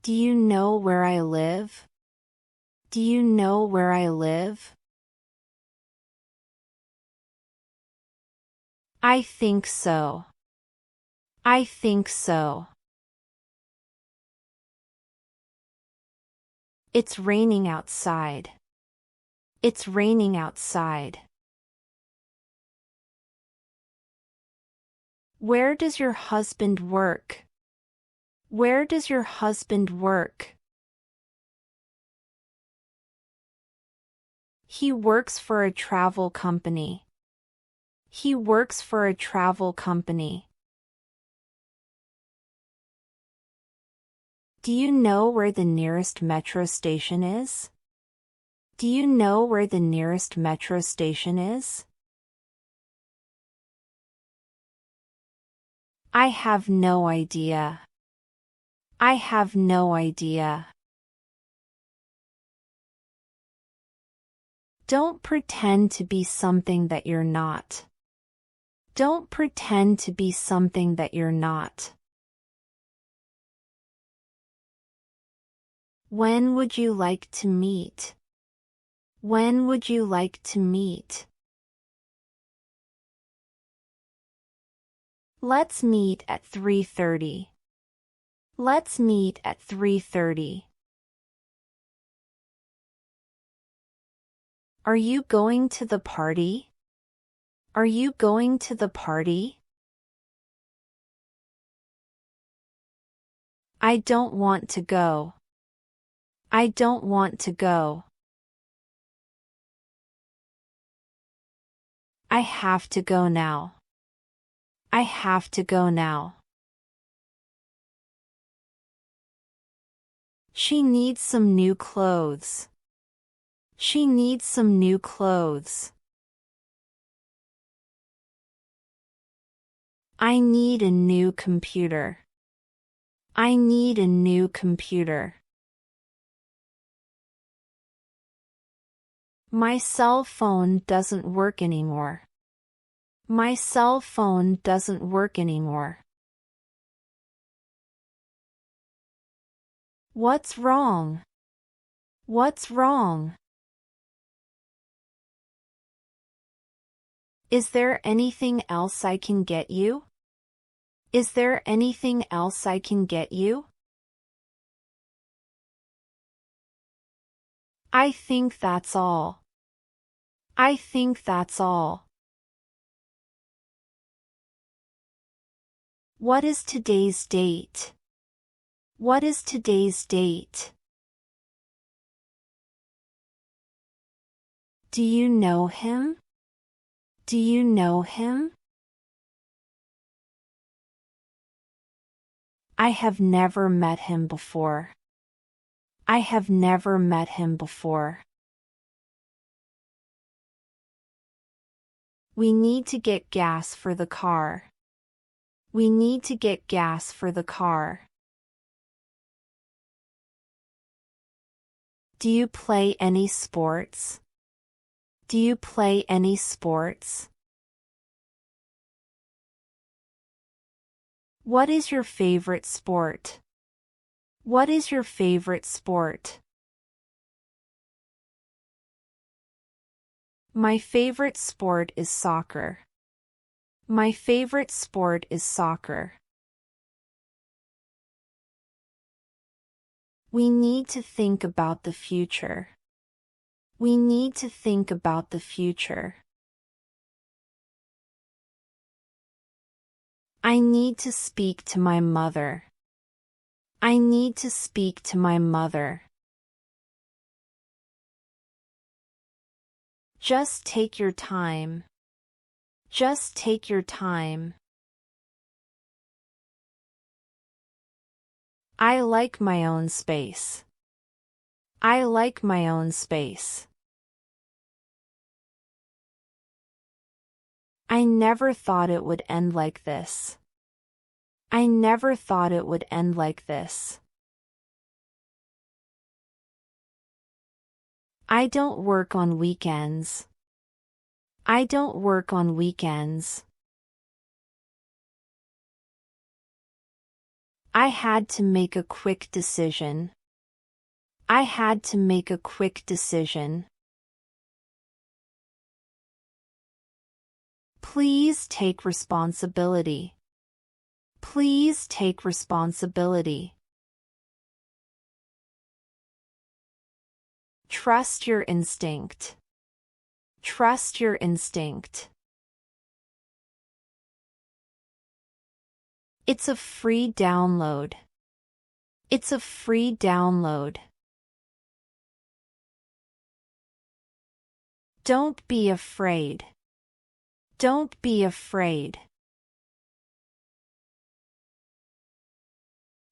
Do you know where I live? Do you know where I live? I think so. I think so. It's raining outside. It's raining outside. Where does your husband work? Where does your husband work? He works for a travel company. He works for a travel company. Do you know where the nearest metro station is? Do you know where the nearest metro station is? I have no idea. I have no idea. Don't pretend to be something that you're not. Don't pretend to be something that you're not. When would you like to meet? When would you like to meet? Let's meet at 3:30. Let's meet at 3:30. Are you going to the party? Are you going to the party? I don't want to go. I don't want to go. I have to go now. I have to go now. She needs some new clothes. She needs some new clothes. I need a new computer. I need a new computer. My cell phone doesn't work anymore. My cell phone doesn't work anymore. What's wrong? What's wrong? Is there anything else I can get you? Is there anything else I can get you? I think that's all. I think that's all. What is today's date? What is today's date? Do you know him? Do you know him? I have never met him before. I have never met him before. We need to get gas for the car. We need to get gas for the car. Do you play any sports? Do you play any sports? What is your favorite sport? What is your favorite sport? My favorite sport is soccer. My favorite sport is soccer. We need to think about the future. We need to think about the future. I need to speak to my mother. I need to speak to my mother. Just take your time. Just take your time. I like my own space. I like my own space. I never thought it would end like this. I never thought it would end like this. I don't work on weekends. I don't work on weekends. I had to make a quick decision. I had to make a quick decision. Please take responsibility. Please take responsibility. Trust your instinct. Trust your instinct. It's a free download. It's a free download. Don't be afraid. Don't be afraid.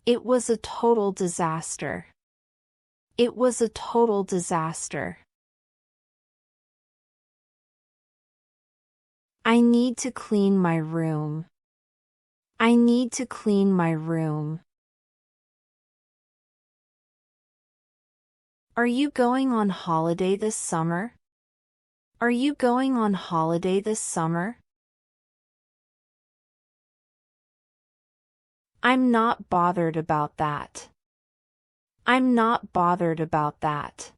It was a total disaster. It was a total disaster. I need to clean my room. I need to clean my room. Are you going on holiday this summer? Are you going on holiday this summer? I'm not bothered about that. I'm not bothered about that.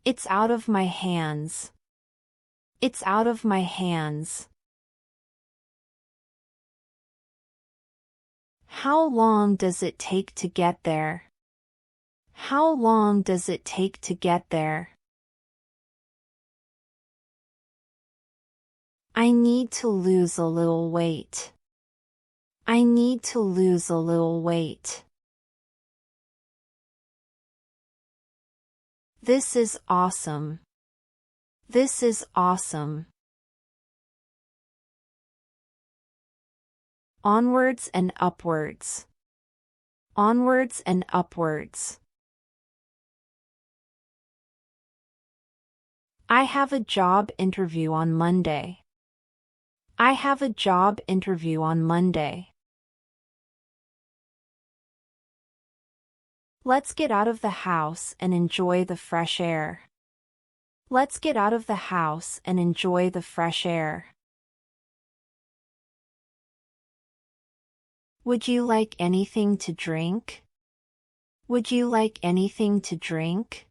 It's out of my hands. It's out of my hands. How long does it take to get there? How long does it take to get there? I need to lose a little weight. I need to lose a little weight. This is awesome. This is awesome. Onwards and upwards. Onwards and upwards. I have a job interview on Monday. I have a job interview on Monday. Let's get out of the house and enjoy the fresh air. Let's get out of the house and enjoy the fresh air. Would you like anything to drink? Would you like anything to drink?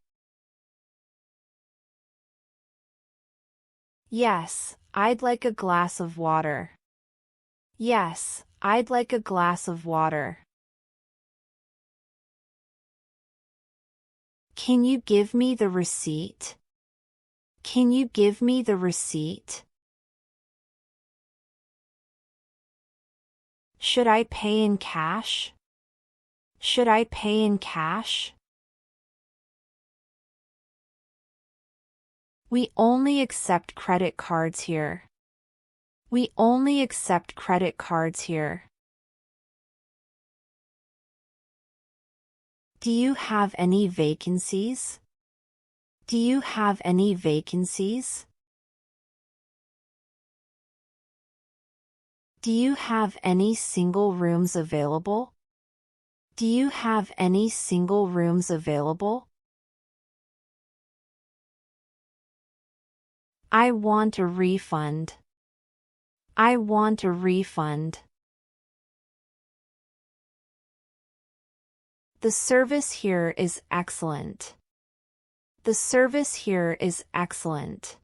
Yes, I'd like a glass of water. Yes, I'd like a glass of water. Can you give me the receipt? Can you give me the receipt? Should I pay in cash? Should I pay in cash? We only accept credit cards here. We only accept credit cards here. Do you have any vacancies? Do you have any vacancies? Do you have any single rooms available? Do you have any single rooms available? I want a refund. I want a refund. The service here is excellent. The service here is excellent.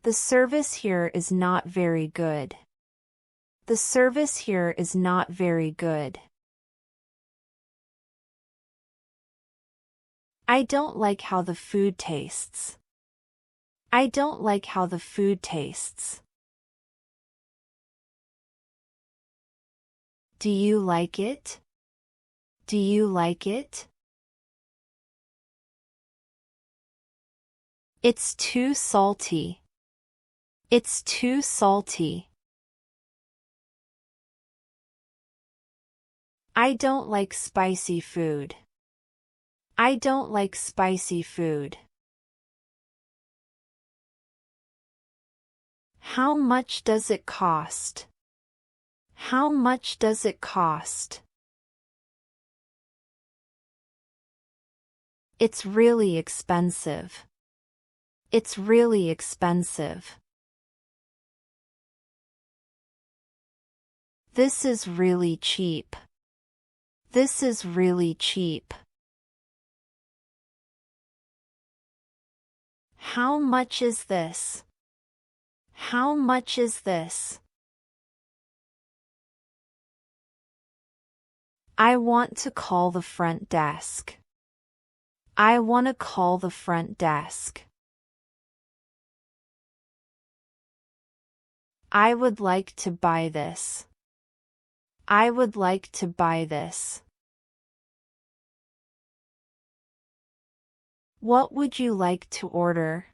The service here is not very good. The service here is not very good. I don't like how the food tastes. I don't like how the food tastes. Do you like it? Do you like it? It's too salty. It's too salty. I don't like spicy food. I don't like spicy food. How much does it cost? How much does it cost? It's really expensive. It's really expensive. This is really cheap. This is really cheap. How much is this? How much is this? I want to call the front desk. I want to call the front desk. I would like to buy this. I would like to buy this. What would you like to order?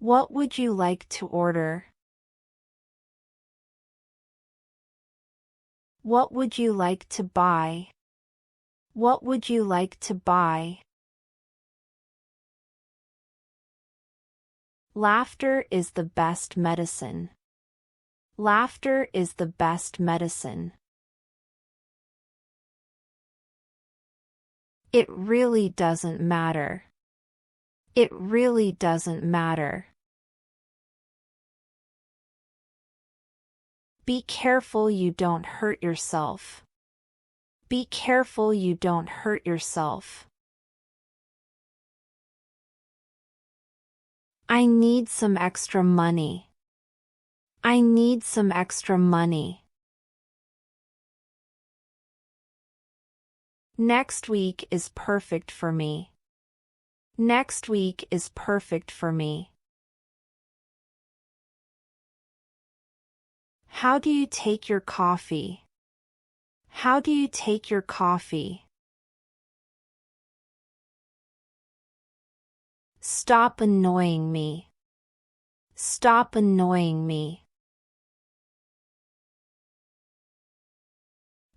What would you like to order? What would you like to buy? What would you like to buy? Laughter is the best medicine. Laughter is the best medicine. It really doesn't matter. It really doesn't matter. Be careful you don't hurt yourself. Be careful you don't hurt yourself. I need some extra money. I need some extra money. Next week is perfect for me. Next week is perfect for me. How do you take your coffee? How do you take your coffee? Stop annoying me. Stop annoying me.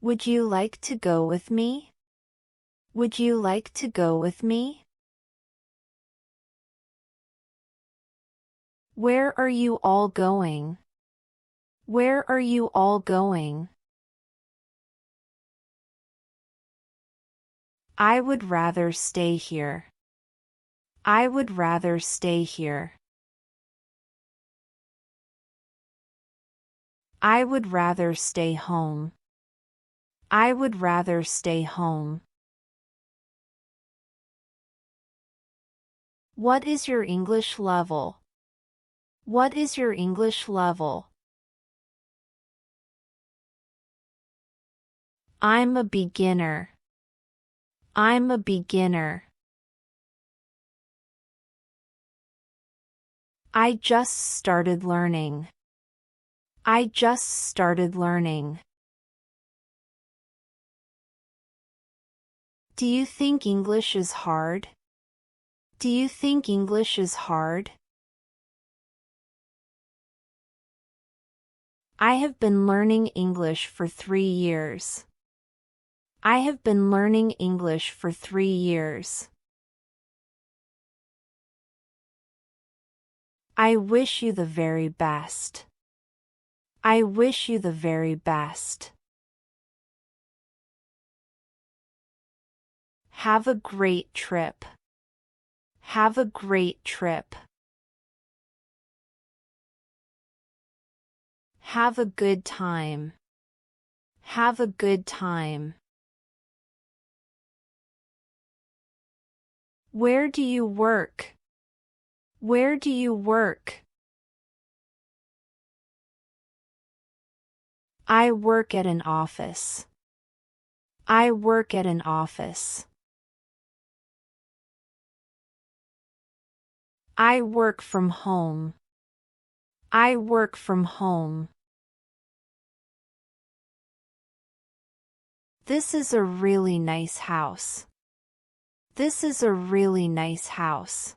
Would you like to go with me? Would you like to go with me? Where are you all going? Where are you all going? I would rather stay here. I would rather stay here. I would rather stay home. I would rather stay home. What is your English level? What is your English level? I'm a beginner. I'm a beginner. I just started learning. I just started learning. Do you think English is hard? Do you think English is hard? I have been learning English for 3 years. I have been learning English for 3 years. I wish you the very best. I wish you the very best. Have a great trip. Have a great trip. Have a good time. Have a good time. Where do you work? Where do you work? I work at an office. I work at an office. I work from home. I work from home. This is a really nice house. This is a really nice house.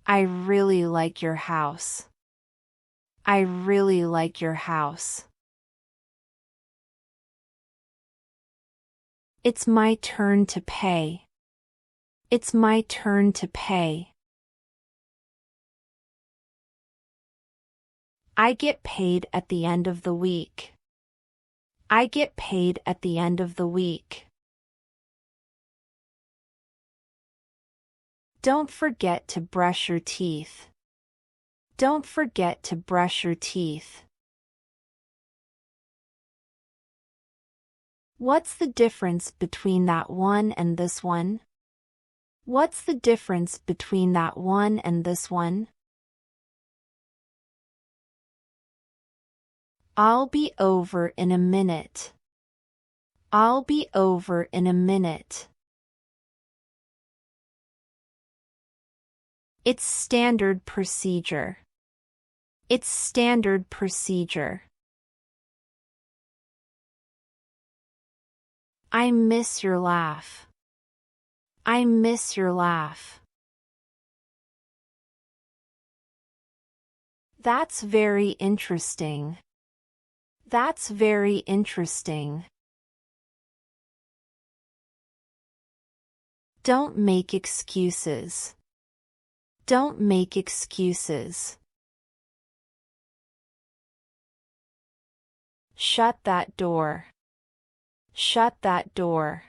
I really like your house. I really like your house. It's my turn to pay. It's my turn to pay. I get paid at the end of the week. I get paid at the end of the week. Don't forget to brush your teeth. Don't forget to brush your teeth. What's the difference between that one and this one? What's the difference between that one and this one? I'll be over in a minute. I'll be over in a minute. It's standard procedure. It's standard procedure. I miss your laugh. I miss your laugh. That's very interesting. That's very interesting. Don't make excuses. Don't make excuses. Shut that door. Shut that door.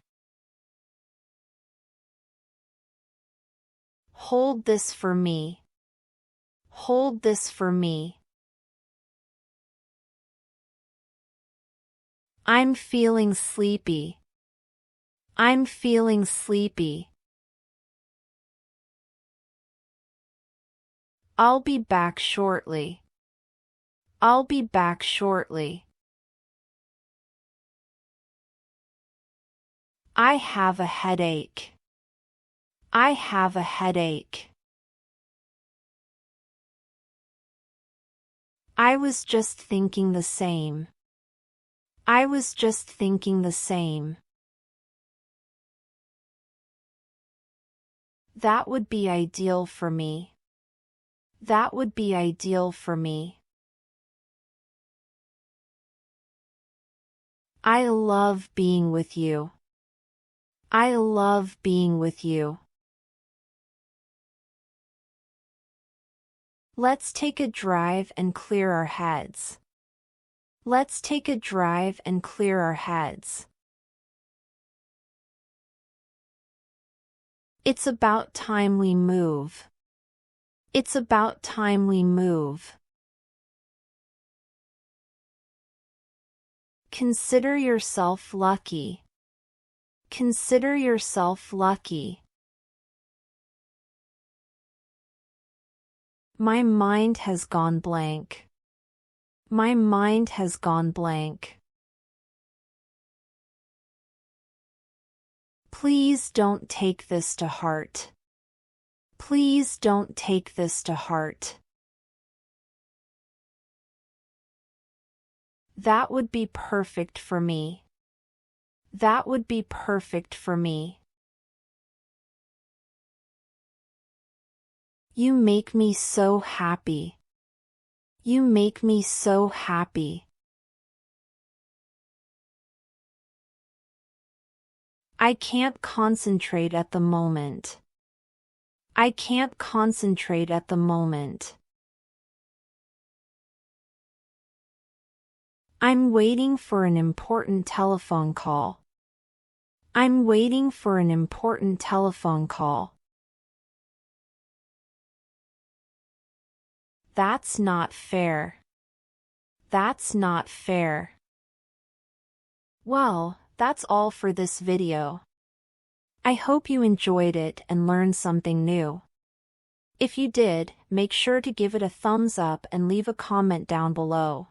Hold this for me. Hold this for me. I'm feeling sleepy. I'm feeling sleepy. I'll be back shortly. I'll be back shortly. I have a headache. I have a headache. I was just thinking the same. I was just thinking the same. That would be ideal for me. That would be ideal for me. I love being with you. I love being with you. Let's take a drive and clear our heads. Let's take a drive and clear our heads. It's about time we move. It's about time we move. Consider yourself lucky. Consider yourself lucky. My mind has gone blank. My mind has gone blank. Please don't take this to heart. Please don't take this to heart. That would be perfect for me. That would be perfect for me. You make me so happy. You make me so happy. I can't concentrate at the moment. I can't concentrate at the moment. I'm waiting for an important telephone call. I'm waiting for an important telephone call. That's not fair. That's not fair. Well, that's all for this video. I hope you enjoyed it and learned something new. If you did, make sure to give it a thumbs up and leave a comment down below.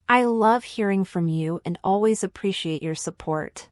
I love hearing from you and always appreciate your support.